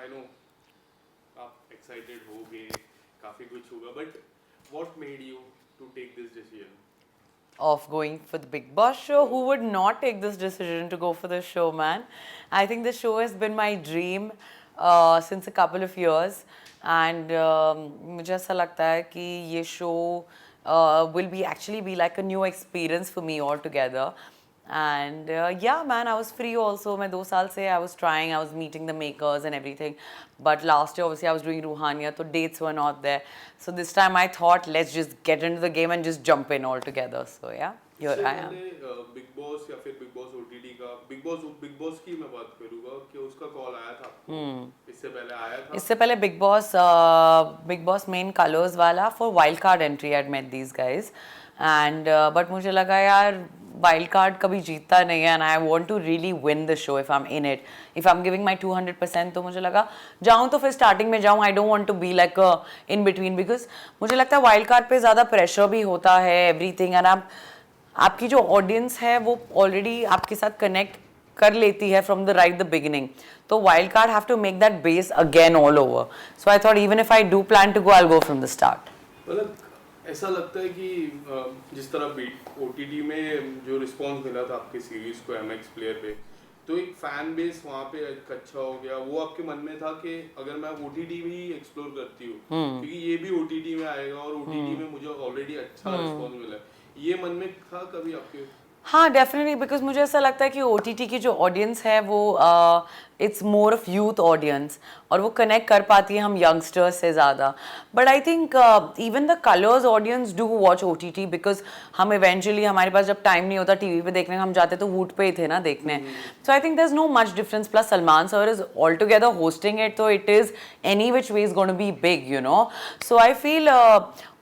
I know आप excited होगे, काफी कुछ होगा, but what made you to take this decision? Of going for the Big Boss show. Who would not take this decision to go for the show, man? I think the show has been my dream since a couple of years, and मुझे ऐसा लगता है कि ये show will be actually be like a new experience for me altogether. And yeah, man, I was free also. मैं 2 साल से I was trying, I was meeting the makers and everything. But last year, obviously, I was doing Ruhania, so dates were not there. So this time I thought, let's just get into the game and just jump in all together. So yeah, here इससे I am. पहले Bigg boss या फिर big boss OTT का big boss की मैं बात करूंगा कि उसका कॉल आया था आपको, इससे पहले आया था? इससे पहले बिग बॉस मेन कलर्स वाला for wild card entry I met these guys and but मुझे लगा यार वाइल्ड कार्ड कभी जीतता नहीं है and I want to really win the show if I am in it, if I am giving my 200%. तो मुझे लगा जाऊँ तो फिर स्टार्टिंग में जाऊँ. I don't want to be like in between because मुझे लगता है वाइल्ड कार्ड पे ज़्यादा प्रेशर भी होता है एवरीथिंग एंड आपकी जो ऑडियंस है वो ऑलरेडी आपके साथ कनेक्ट कर लेती है from the right the beginning. तो wild card have to make that base again all over. So I thought even if I do plan to go I will go from the start. मतलब ऐसा लगता है कि जिस तरह OTT में जो रिस्पांस मिला था आपकी सीरीज को एमएक्स प्लेयर पे, तो एक फैन बेस वहाँ पे एक अच्छा हो गया. वो आपके मन में था कि अगर मैं ओटीटी भी एक्सप्लोर करती हूँ क्योंकि ये भी ओटीटी में आएगा और ओटीटी में मुझे ऑलरेडी अच्छा रिस्पांस मिला है, ये मन में था कभी आपके? हाँ डेफिनेटली, बिकॉज मुझे ऐसा लगता है कि OTT की जो ऑडियंस है वो it's more of youth audience और वो कनेक्ट कर पाती है हम यंगस्टर्स से ज़्यादा. But I think even the colours audience do watch OTT because हम इवेंचुअली हमारे पास जब टाइम नहीं होता टीवी पे देखने, हम जाते तो वूट पे ही थे ना देखने. So I think there is no much difference. Plus Salman sir is all together hosting it, तो it is any which way is going to be big, you know. So I feel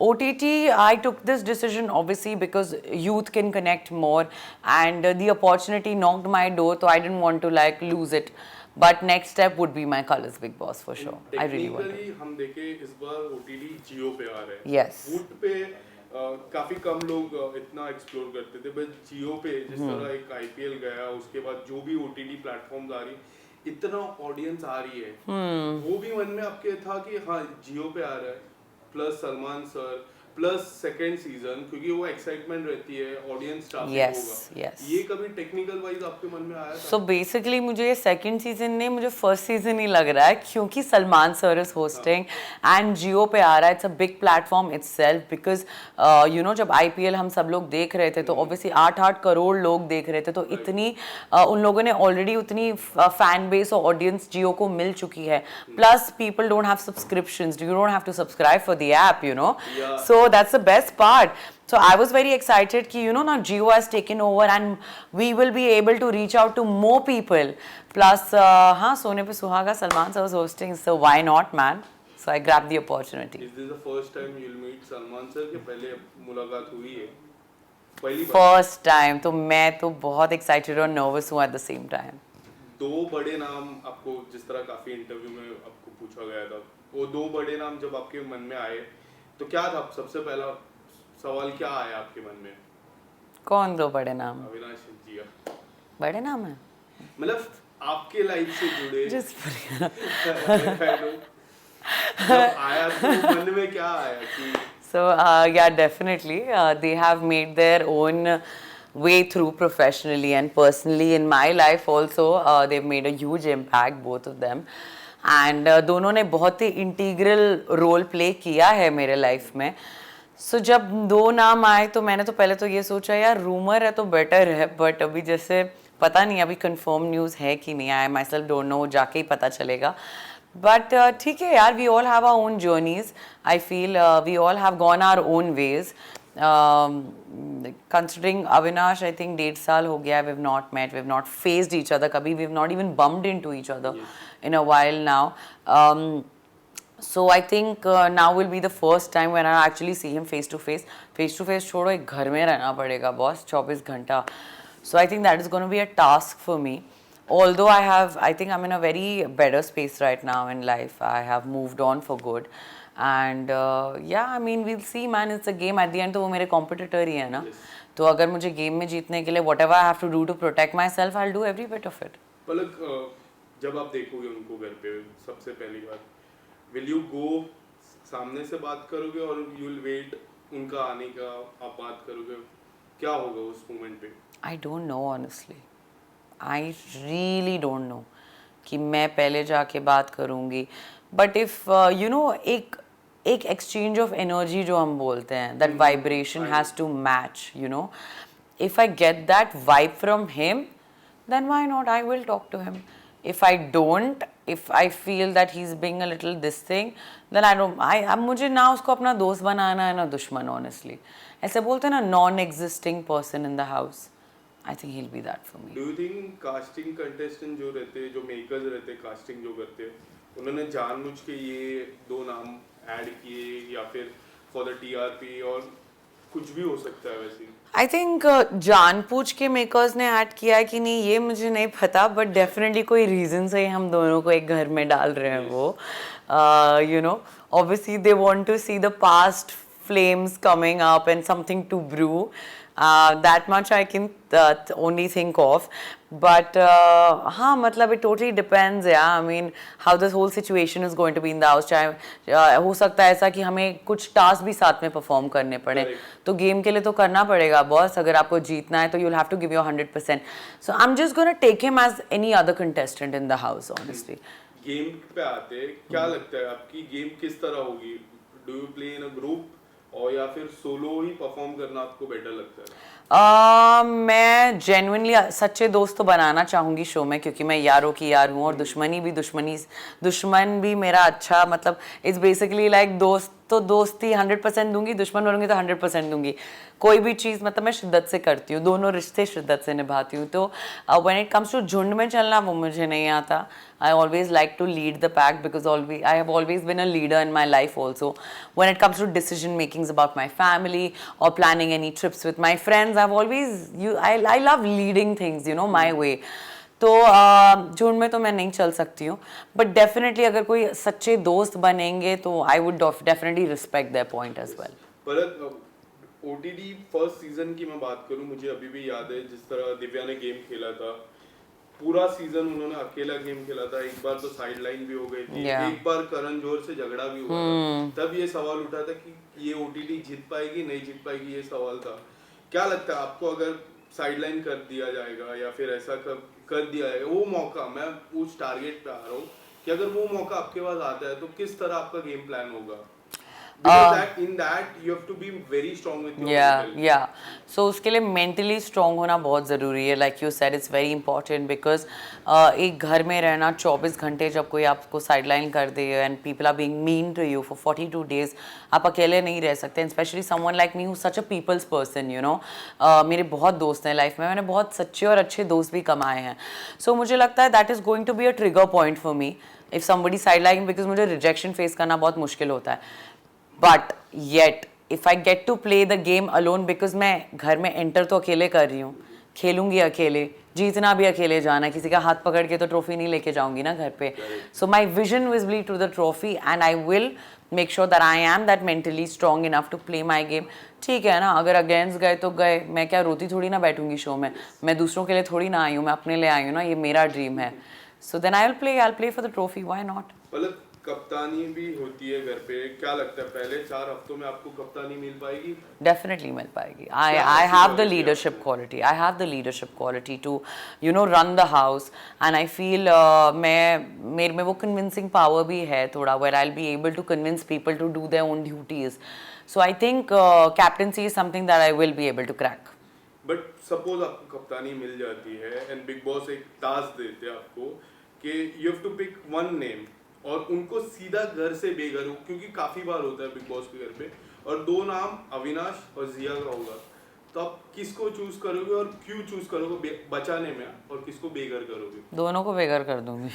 OTT, I took this decision obviously because youth can connect more and the opportunity knocked my door, so I didn't want to like lose it. But next step would be my Colors Big Boss for sure. I really want to. हम देखे इस बार OTT जियो पे आ रहे हैं. Yes. वूट पे काफी कम लोग इतना एक्सप्लोर करते थे, बट जियो पे जिस तरह एक आईपीएल गया उसके बाद जो भी OTT प्लेटफॉर्म्स आ रही, इतना ऑडियंस आ रही है, वो भी मन में आपके था कि हाँ जियो पे आ रहा है, plus Salman sir plus second season, क्योंकि वो एक्साइटमेंट रहती है, ऑडियंस स्टार्टिंग होगा. yes. ये कभी टेक्निकल वाइज आपके मन में आया था? So basically मुझे ये सेकंड सीजन नहीं, मुझे फर्स्ट सीजन ही लग रहा है क्योंकि Salman sir is hosting and Jio पे आ रहा है. It's a big platform itself because you know जब आईपीएल हम सब लोग देख रहे थे तो ऑब्वियसली 8-8 करोड़ लोग देख रहे थे, तो इतनी उन लोगों ने ऑलरेडी उतनी फैन बेस और ऑडियंस जियो को मिल चुकी है. Plus people don't have subscriptions, you don't have to subscribe for the app, you know. So that's the best part. So I was very excited कि you know now Jio has taken over and we will be able to reach out to more people. Plus हाँ सोने पे सुहागा Salman sir was hosting, so why not, man? So I grabbed the opportunity. Is this the first time you'll meet Salman sir के पहले मुलाकात हुई है? पहली बार? First time, तो मैं तो बहुत excited और nervous हूँ at the same time. दो बड़े नाम आपको, जिस तरह काफी इंटरव्यू में आपको पूछा गया था, वो दो बड़े नाम जब आपके मन में आए तो क्या था सबसे पहला सवाल, क्या आया आपके मन में? कौन दो बड़े नाम? अविनाश जी का बड़े नाम है, मतलब आपके लाइफ से जुड़े. Just जब आया तो मन में क्या आया कि So yeah, definitely they have made their own way through professionally and personally in my life also. They've made a huge impact, both of them. And दोनों ने बहुत ही इंटीग्रल रोल प्ले किया है मेरे लाइफ में. सो जब दो नाम आए तो मैंने तो पहले तो ये सोचा यार रूमर है तो बेटर है, बट अभी जैसे पता नहीं अभी कंफर्म न्यूज़ है कि नहीं. I myself don't know, जाके ही पता चलेगा. बट ठीक है यार, we all have our own journeys. I feel we all have gone our own ways. Considering Avinash, I think 1.5 साल हो गया, we've not met, we've not faced each other कभी, we've not even bumped into each other in a while now. So I think now will be the first time when I actually see him face to face. Face to face छोड़ो, एक घर में रहना पड़ेगा boss 24 घंटा. So I think that is going to be a task for me. Although I think I'm in a very better space right now in life. I have moved on for good. And yeah, I mean we'll see, man. It's a game. At the end तो वो मेरे competitor ही है ना. तो अगर मुझे game में जीतने के लिए whatever I have to do to protect myself, I'll do every bit of it. पलक जब आप देखोगे उनको घर पे सबसे पहली बार, विल यू गो सामने से बात करोगे और यू विल वेट उनका आने का, आप बात करोगे, क्या होगा उस मोमेंट पे? I don't know honestly. I really don't know कि मैं पहले जाके बात करूँगी. But if you know एक exchange of energy जो हम बोलते हैं, that vibration has to match, you know. If I get that vibe from him, then why not? I will talk to him. If I don't, if I feel that he's being a little this thing, then I don't. अब मुझे ना उसको अपना दोस्त बनाना है ना दुश्मन, honestly. ऐसे बोलते हैं ना, non-existing person in the house. I think he'll be that for me. Do you think casting contestant जो रहते हैं, जो मेकर्स रहते हैं कास्टिंग जो करते हैं, उन्होंने जानबूझ के ये दो नाम ऐड किए या फिर फॉर द टीआरपी, और कुछ भी हो सकता है वैसे? आई थिंक जानबूझ के मेकर्स ने ऐड किया है कि नहीं ये मुझे नहीं पता, बट डेफिनेटली कोई रीजन से ही हम दोनों को एक घर में डाल रहे हैं वो. You know, obviously they want to see the past flames coming up and something to brew. That much I can only think of. But हाँ, मतलब it totally depends, yeah. I mean, how this whole situation is going to be in the house. चाहे हो सकता है ऐसा कि हमें कुछ टास्क भी साथ में परफॉर्म करने पड़े, तो गेम के लिए तो करना पड़ेगा बॉस. अगर आपको जीतना है तो you'll have to give your 100%. So I'm just gonna take him as any other contestant in the house, honestly. Game पे आते हैं, क्या लगता है आपकी गेम किस तरह होगी? Do you play in a group और या फिर सोलो ही परफॉर्म करना आपको बेटर लगता है? मैं जेन्युइनली सच्चे दोस्त तो बनाना चाहूँगी शो में, क्योंकि मैं यारों की यार हूँ और दुश्मन भी मेरा अच्छा, मतलब इट्स बेसिकली लाइक दोस्त तो दोस्ती 100% दूंगी, दुश्मन बनूंगी तो 100% दूंगी. कोई भी चीज़ मतलब मैं शिद्दत से करती हूँ, दोनों रिश्ते शिद्दत से निभाती हूँ. तो व्हेन इट कम्स टू झुंड में चलना वो मुझे नहीं आता. I always like to lead the pack because I have always been a leader in my life also. When it comes to decision makings about my family or planning any trips with my friends, I love leading things, you know, my way. तो झुंड में तो मैं नहीं चल सकती हूँ, but definitely अगर कोई सच्चे दोस्त बनेंगे तो I would definitely respect their point as well. पर ओटीटी फर्स्ट सीजन की मैं बात करूँ, मुझे अभी भी याद है जिस तरह दिव्या ने गेम खेला था. पूरा सीजन उन्होंने अकेला गेम खेला था. एक बार तो साइडलाइन भी हो गई थी, एक बार करण जौहर से झगड़ा भी हुआ था. तब ये सवाल उठा था कि ये ओटीटी जीत पाएगी नहीं जीत पाएगी, ये सवाल था. क्या लगता है आपको, अगर साइडलाइन कर दिया जाएगा या फिर ऐसा कर दिया जाएगा, वो मौका, मैं उस टारगेट पे आ रहा हूँ कि अगर वो मौका आपके पास आता है तो किस तरह आपका गेम प्लान होगा? In that you have to be very strong with your mental. So उसके लिए mentally strong होना बहुत ज़रूरी है. Like you said, it's very important because एक घर में रहना 24 घंटे, जब कोई आपको sideline कर दे and people are being mean to you for 42 days, आप अकेले नहीं रह सकते. Especially someone like me who's such a people's person, you know. मेरे बहुत दोस्त हैं लाइफ में, मैंने बहुत सच्चे और अच्छे दोस्त भी कमाए हैं. So मुझे लगता है that is going to be a trigger point for me if somebody sideline, because मुझे rejection face करना बहुत मुश्किल होता है. But yet, if I get to play the game alone, because मैं घर में enter तो अकेले कर रही हूँ, खेलूंगी अकेले, जीतना भी अकेले जाना, किसी का हाथ पकड़ के तो ट्रॉफी नहीं लेके जाऊंगी ना घर पे. So my vision will be to the trophy and I will make sure that I am that mentally strong enough to play my game. ठीक है ना, अगर अगेंस्ट गए तो गए, मैं क्या रोती थोड़ी ना बैठूंगी शो में. मैं दूसरों के लिए थोड़ी ना आई हूँ, मैं अपने लिए आई हूँ ना, ये मेरा ड्रीम है. So then I'll play for the trophy, why not? मतलब कप्तानी भी होती है घर पे, क्या लगता है पहले 4 हफ्तों में आपको कप्तानी मिल पाएगी? Definitely मिल पाएगी. I have the leadership quality. I have the leadership quality to, you know, run the house. And I feel मेरे में वो convincing power भी है थोड़ा, where I'll be able to convince people to do their own duties. So I think captaincy is something that I will be able to crack. But suppose आपको कप्तानी मिल जाती है and Big Boss एक task देते हैं आपको कि you have to pick one name और उनको सीधा घर से बेघर हो, क्योंकि काफी बार होता है बिग बॉस के घर पे, और 2 नाम अविनाश और जिया का होगा, तो आप किसको चूज करोगे और क्यों चूज करोगे बचाने में, और किसको बेघर करोगे? दोनों को बेघर कर दूंगी.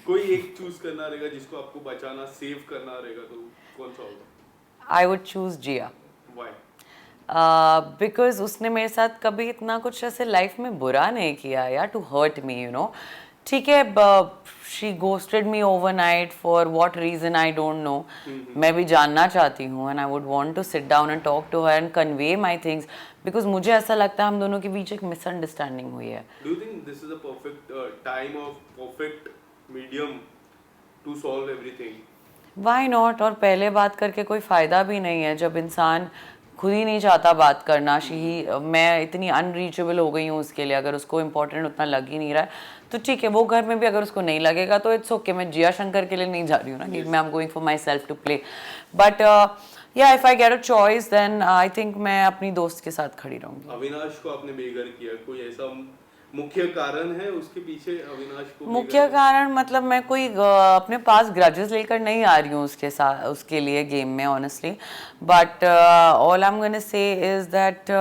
कोई एक चूज करना रहेगा जिसको आपको बचाना, सेव करना रहेगा, तो कौन सा होगा? I would choose Jiya. Why? Because उसने मेरे साथ कभी इतना कुछ ऐसे लाइफ में बुरा नहीं किया यार, to hurt me, you know. ठीक है, she ghosted me overnight for what reason I don't know. मैं भी जानना चाहती हूँ and I would want to sit down and talk to her and convey my things, because मुझे ऐसा लगता है हम दोनों के बीच एक मिसअंडरस्टैंडिंग हुई है. Do you think this is a perfect time of perfect medium to solve everything. Why not? और पहले बात करके कोई फ़ायदा भी नहीं है जब इंसान खुद ही नहीं चाहता बात करना। मैं इतनी अनरीचेबल हो गई हूँ उसके लिए, अगर उसको इम्पोर्टेंट उतना लग ही नहीं रहा है तो ठीक है, वो घर में भी अगर उसको नहीं लगेगा तो इट्स ओके। मैं जिया शंकर के लिए नहीं जा रही हूँ ना कि मैं I am going for myself to play, but या if I get a choice then I think मैं अपनी दोस्त के साथ खड़ी रहूँगी। अविनाश को आपने बेघर किया, कोई ऐसा मुख्य कारण है उसके पीछे? अविनाश को मुख्य कारण मतलब मैं कोई अपने पास ग्रजेस लेकर नहीं आ रही हूँ उसके साथ, उसके लिए गेम में honestly, but all I am gonna say is that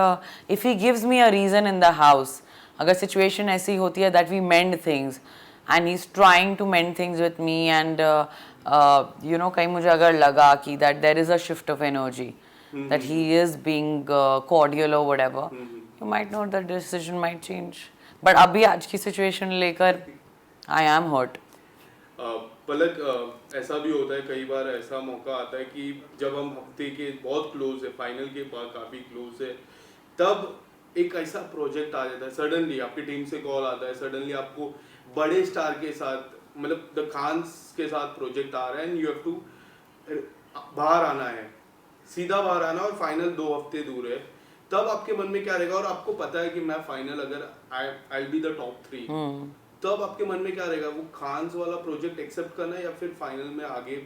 if he gives me a reason in the house, अगर सिचुएशन ऐसी होती है that we mend things and he is trying to mend things with me and you know कहीं मुझे अगर लगा कि that there is a shift of energy, that he is being cordial और whatever, you might note that decision might change, but अभी आज की situation लेकर आई एम हर्ट। पलक, ऐसा भी होता है कई बार, ऐसा मौका आता है कि जब हम हफ्ते के बहुत क्लोज है, फाइनल के पास काफ़ी क्लोज है, तब एक ऐसा प्रोजेक्ट आ जाता है, सडनली आपकी टीम से कॉल आता है, सडनली आपको बड़े स्टार के साथ, मतलब द खान्स के साथ प्रोजेक्ट आ रहा है एंड यू हैव टू बाहर आना है, सीधा बाहर आना, और फाइनल 2 हफ्ते दूर है, तब आपके मन में क्या रहेगा? और आपको पता है कि मैं फाइनल अगर आई बी द टॉप 3, तब आपके मन में क्या रहेगा? वो खान्स वाला प्रोजेक्ट एक्सेप्ट करना या फिर फाइनल में आगे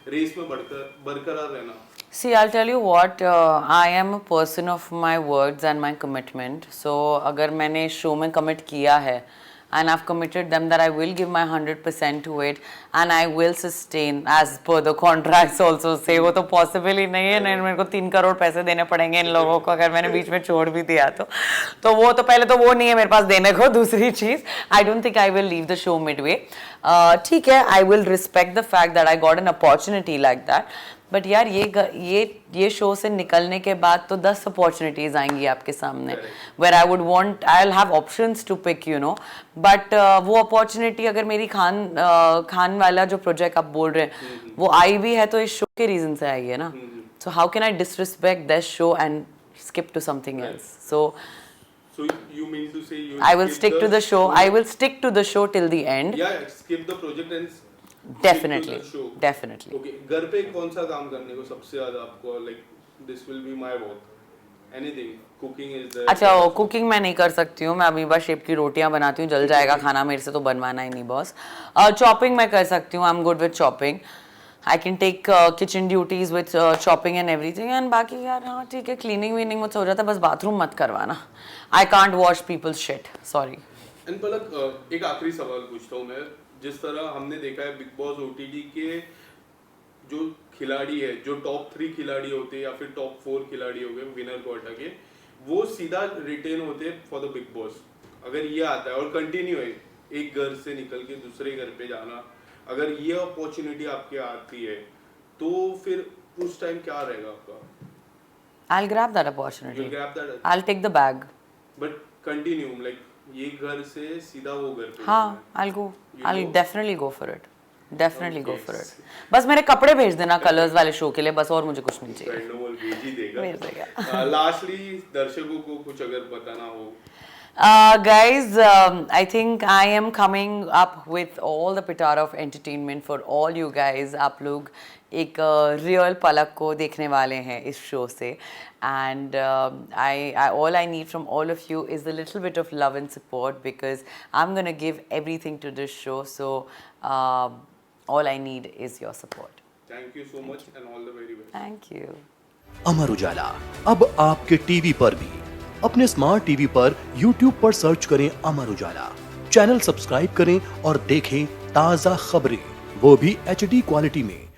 रेस में बरकरार रहना? See, I'll tell you what, I am a person of my words and my commitment. So अगर मैंने शो में कमिट किया है and I've committed them that I will give my 100% to it and I will sustain as per the contracts also say, वो तो possible ही नहीं है, नहीं मेरे को 3 करोड़ पैसे देने पड़ेंगे इन लोगों को अगर मैंने बीच में छोड़ भी दिया तो वो तो पहले तो वो नहीं है मेरे पास देने को। दूसरी चीज़, I don't think I will leave the show midway. ठीक है, I will respect the fact that I got an opportunity like that. But यार ये शो से निकलने के बाद तो 10 अपॉर्चुनिटीज आएंगी आपके सामने, where I would want, I will have options to pick you know, but वो अपॉर्चुनिटी अगर मेरी खान वाला जो प्रोजेक्ट आप बोल रहे हैं वो आई भी है तो इस शो के रीजन से आई है ना, so how can I disrespect this show and skip to something else? So you mean to say you I will stick to the show. I will stick to the show till the end. Yeah, skip the project and Definitely, definitely. Okay, घर पे कौन सा काम करने को सबसे ज़्यादा आपको like this will be my work? Anything, cooking is there? अच्छा, कुकिंग मैं नहीं कर सकती हूँ, मैं अमीबा शेप की रोटियाँ बनाती हूँ, जल जाएगा खाना, मेरे से तो बनवाना ही नहीं बॉस। चॉपिंग मैं कर सकती हूँ, I am good with chopping, I can take kitchen duties with chopping and everything, and बाकी यार हाँ ठीक है, क्लीनिंग वीनिंग मुझसे हो जाता है, बस बाथरूम मत करवाना, I can't wash people's shit, sorry. And Palak, एक आखिरी सवाल पूछता हूँ मैं, जिस तरह हमने देखा है बिग बॉस ओटीटी के जो खिलाड़ी है, जो टॉप 3 खिलाड़ी होते हैं या फिर टॉप 4 खिलाड़ी हो गए विनर को हटा के, वो सीधा रिटेन होते हैं फॉर द बिग बॉस। अगर ये आता है और कंटिन्यू है, एक घर से निकल के दूसरे घर पे जाना, अगर ये अपॉर्चुनिटी आपके आती है तो फिर उस टाइम क्या रहेगा आपका? I'll grab that opportunity. You'll grab that? I'll take the bag. But continue, like ये घर से सीधा वो घर पे? हाँ, I'll go. I'll definitely go for it. Definitely go for it. बस मेरे कपड़े भेज देना कलर्स वाले शो के लिए, बस और मुझे कुछ नहीं चाहिए। Ferndoval भेज ही देगा। भेज देगा। Lastly, दर्शकों को कुछ अगर बताना हो? Guys, I think I am coming up with all the pitara of entertainment for all you guys. आप लोग एक रियल पलक को देखने वाले हैं इस शो से, and all I need from all of you is a little bit of love and support because I'm gonna give everything to this show. So all I need is your support. Thank you so much and all the very best. Thank you. Amar Ujala अब आपके TV पर भी। अपने smart TV पर YouTube पर search करें Amar Ujala, channel subscribe करें और देखें ताज़ा खबरें, वो भी HD क्वालिटी में।